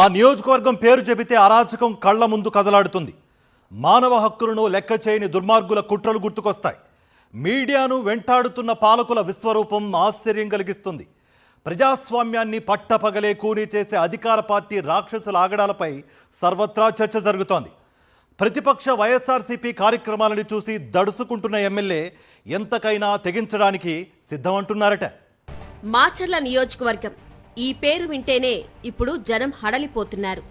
ఆ నియోజకవర్గం పేరు చెబితే అరాచకం కళ్ల ముందు కదలాడుతుంది. మానవ హక్కులను లెక్క చేయని దుర్మార్గుల కుట్రలు గుర్తుకొస్తాయి. మీడియాను వెంటాడుతున్న పాలకుల విశ్వరూపం ఆశ్చర్యం కలిగిస్తుంది. ప్రజాస్వామ్యాన్ని పట్టపగలే కూనీ చేసే అధికార పార్టీ రాక్షసుల ఆగడాలపై సర్వత్రా చర్చ జరుగుతోంది. ప్రతిపక్ష వైఎస్ఆర్సీపీ కార్యక్రమాలను చూసి దడుసుకుంటున్న ఎమ్మెల్యే ఎంతకైనా తెగించడానికి సిద్ధమంటున్నారట. మాచర్ల నియోజకవర్గం ఈ పేరు వింటేనే ఇప్పుడు జనం హడలిపోతున్నారు.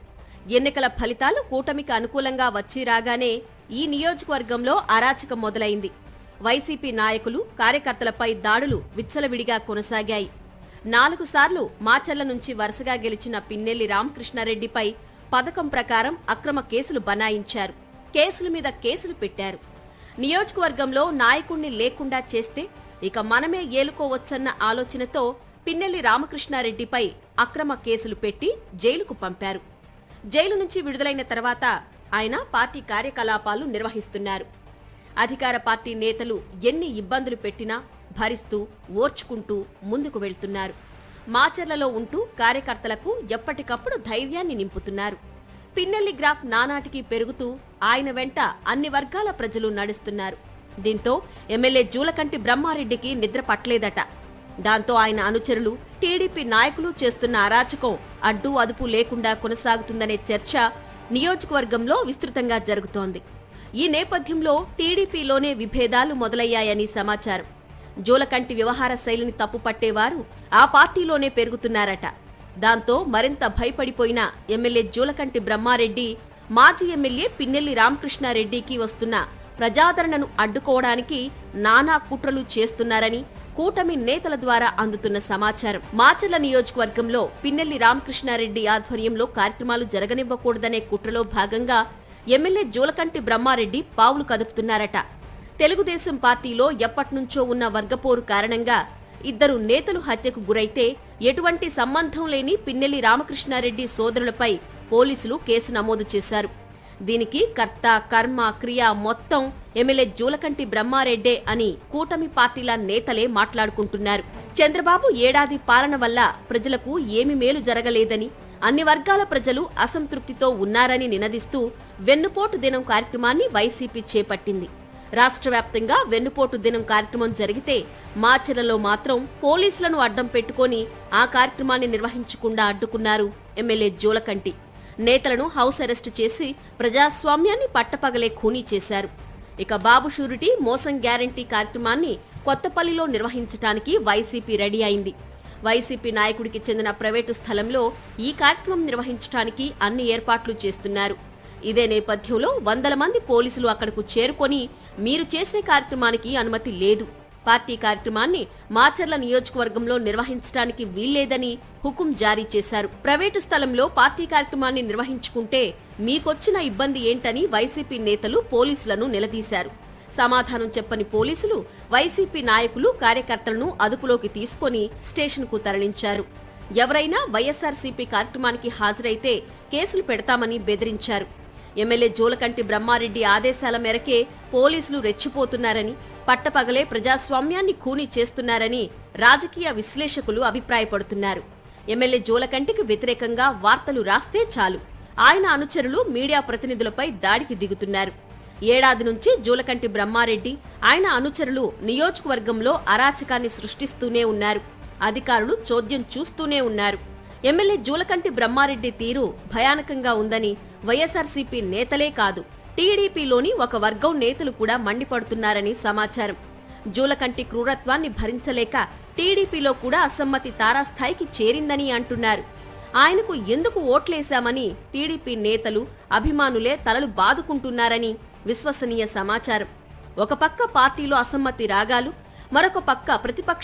ఎన్నికల ఫలితాలు కూటమికి అనుకూలంగా వచ్చి రాగానే ఈ నియోజకవర్గంలో అరాచకం మొదలైంది. వైసీపీ నాయకులు కార్యకర్తలపై దాడులు విచ్చలవిడిగా కొనసాగాయి. 4 సార్లు మాచర్ల నుంచి వరుసగా గెలిచిన పిన్నెల్లి రామకృష్ణారెడ్డిపై పథకం ప్రకారం అక్రమ కేసులు బనాయించారు. కేసుల మీద కేసులు పెట్టారు. నియోజకవర్గంలో నాయకుణ్ణి లేకుండా చేస్తే ఇక మనమే ఏలుకోవచ్చన్న ఆలోచనతో పిన్నెల్లి రామకృష్ణారెడ్డిపై అక్రమ కేసులు పెట్టి జైలుకు పంపారు. జైలు నుంచి విడుదలైన తర్వాత ఆయన పార్టీ కార్యకలాపాలు నిర్వహిస్తున్నారు. అధికార పార్టీ నేతలు ఎన్ని ఇబ్బందులు పెట్టినా భరిస్తూ ఓర్చుకుంటూ ముందుకు వెళ్తున్నారు. మాచర్లలో ఉంటూ కార్యకర్తలకు ఎప్పటికప్పుడు ధైర్యాన్ని నింపుతున్నారు. పిన్నెల్లి గ్రాఫ్ నానాటికి పెరుగుతూ ఆయన వెంట అన్ని వర్గాల ప్రజలు నడుస్తున్నారు. దీంతో ఎమ్మెల్యే జూలకంటి బ్రహ్మారెడ్డికి నిద్ర పట్టలేదట. దాంతో ఆయన అనుచరులు టీడీపీ నాయకులు చేస్తున్న అరాచకం అడ్డు అదుపు లేకుండా కొనసాగుతుందనే చర్చ నియోజకవర్గంలో విస్తృతంగా జరుగుతోంది. ఈ నేపథ్యంలో టీడీపీలోనే విభేదాలు మొదలయ్యాయని సమాచారం. జూలకంటి వ్యవహార శైలిని తప్పుపట్టేవారు ఆ పార్టీలోనే పెరుగుతున్నారట. దాంతో మరింత భయపడిపోయిన ఎమ్మెల్యే జూలకంటి బ్రహ్మారెడ్డి మాజీ ఎమ్మెల్యే పిన్నెల్లి రామకృష్ణారెడ్డికి వస్తున్న ప్రజాదరణను అడ్డుకోవడానికి నానా కుట్రలు చేస్తున్నారని కూటమి నేతల ద్వారా అందుతున్న సమాచారం. మాచర్ల నియోజకవర్గంలో పిన్నెల్లి రామకృష్ణారెడ్డి ఆధ్వర్యంలో కార్యక్రమాలు జరగనివ్వకూడదనే కుట్రలో భాగంగా ఎమ్మెల్యే జూలకంటి బ్రహ్మారెడ్డి పావులు కదుపుతున్నారట. తెలుగుదేశం పార్టీలో ఎప్పట్నుంచో ఉన్న వర్గపోరు కారణంగా 2 నేతలు హత్యకు గురైతే ఎటువంటి సంబంధం లేని పిన్నెల్లి రామకృష్ణారెడ్డి సోదరులపై పోలీసులు కేసు నమోదు చేశారు. దీనికి కర్త కర్మ క్రియ మొత్తం ఎమ్మెల్యే జూలకంటి బ్రహ్మారెడ్డే అని కూటమి పార్టీల నేతలే మాట్లాడుకుంటున్నారు. చంద్రబాబు ఏడాది పాలన వల్ల ప్రజలకు ఏమి మేలు జరగలేదని, అన్ని వర్గాల ప్రజలు అసంతృప్తితో ఉన్నారని నినదిస్తూ వెన్నుపోటు దినం కార్యక్రమాన్ని వైసీపీ చేపట్టింది. రాష్ట్ర వ్యాప్తంగా వెన్నుపోటు దినం కార్యక్రమం జరిగితే మాచర్లలో మాత్రం పోలీసులను అడ్డం పెట్టుకుని ఆ కార్యక్రమాన్ని నిర్వహించకుండా అడ్డుకున్నారు ఎమ్మెల్యే జూలకంటి. నేతలను హౌస్ అరెస్టు చేసి ప్రజాస్వామ్యాన్ని పట్టపగలే ఖూనీ చేశారు. ఇక బాబు షూరిటీ మోసం గ్యారంటీ కార్యక్రమాన్ని కొత్తపల్లిలో నిర్వహించడానికి వైసీపీ రెడీ అయింది. వైసీపీ నాయకుడికి చెందిన ప్రైవేటు స్థలంలో ఈ కార్యక్రమం నిర్వహించడానికి అన్ని ఏర్పాట్లు చేస్తున్నారు. ఇదే నేపథ్యంలో 100 మంది పోలీసులు అక్కడకు చేరుకొని మీరు చేసే కార్యక్రమానికి అనుమతి లేదు, పార్టీ కార్యక్రమాన్ని మాచర్ల నియోజకవర్గంలో నిర్వహించడానికి వీల్లేదని హుకుం జారీ చేశారు. ప్రైవేటు స్థలంలో పార్టీ కార్యక్రమాన్ని నిర్వహించుకుంటే మీకొచ్చిన ఇబ్బంది ఏంటని వైసీపీ నేతలు పోలీసులను నిలదీశారు. సమాధానం చెప్పని పోలీసులు వైసీపీ నాయకులు కార్యకర్తలను అదుపులోకి తీసుకుని స్టేషన్కు తరలించారు. ఎవరైనా వైఎస్ఆర్సీపీ కార్యక్రమానికి హాజరైతే కేసులు పెడతామని బెదిరించారు. ఎమ్మెల్యే జూలకంటి బ్రహ్మారెడ్డి ఆదేశాల మేరకే పోలీసులు రెచ్చిపోతున్నారని, పట్టపగలే ప్రజాస్వామ్యాన్ని ఖూనీ చేస్తున్నారని రాజకీయ విశ్లేషకులు అభిప్రాయపడుతున్నారు. ఎమ్మెల్యే జూలకంటికి వ్యతిరేకంగా వార్తలు రాస్తే చాలు ఆయన అనుచరులు మీడియా ప్రతినిధులపై దాడికి దిగుతున్నారు. ఏడాది నుంచి జూలకంటి బ్రహ్మారెడ్డి ఆయన అనుచరులు నియోజకవర్గంలో అరాచకాన్ని సృష్టిస్తూనే ఉన్నారు. అధికారులు చోద్యం చూస్తూనే ఉన్నారు. ఎమ్మెల్యే జూలకంటి బ్రహ్మారెడ్డి తీరు భయానకంగా ఉందని వైఎస్ఆర్సీపీ నేతలే కాదు, టీడీపీలోని ఒక వర్గం నేతలు కూడా మండిపడుతున్నారని సమాచారం. జూలకంటి క్రూరత్వాన్ని భరించలేక టీడీపీలో కూడా అసమ్మతి తారాస్థాయికి చేరిందని అంటున్నారు. ఆయనకు ఎందుకు ఓట్లేశామని టీడీపీ నేతలు అభిమానులే తలలు బాదుకుంటున్నారని విశ్వసనీయ సమాచారం. ఒక పక్క పార్టీలో అసమ్మతి రాగాలు, మరొక పక్క ప్రతిపక్ష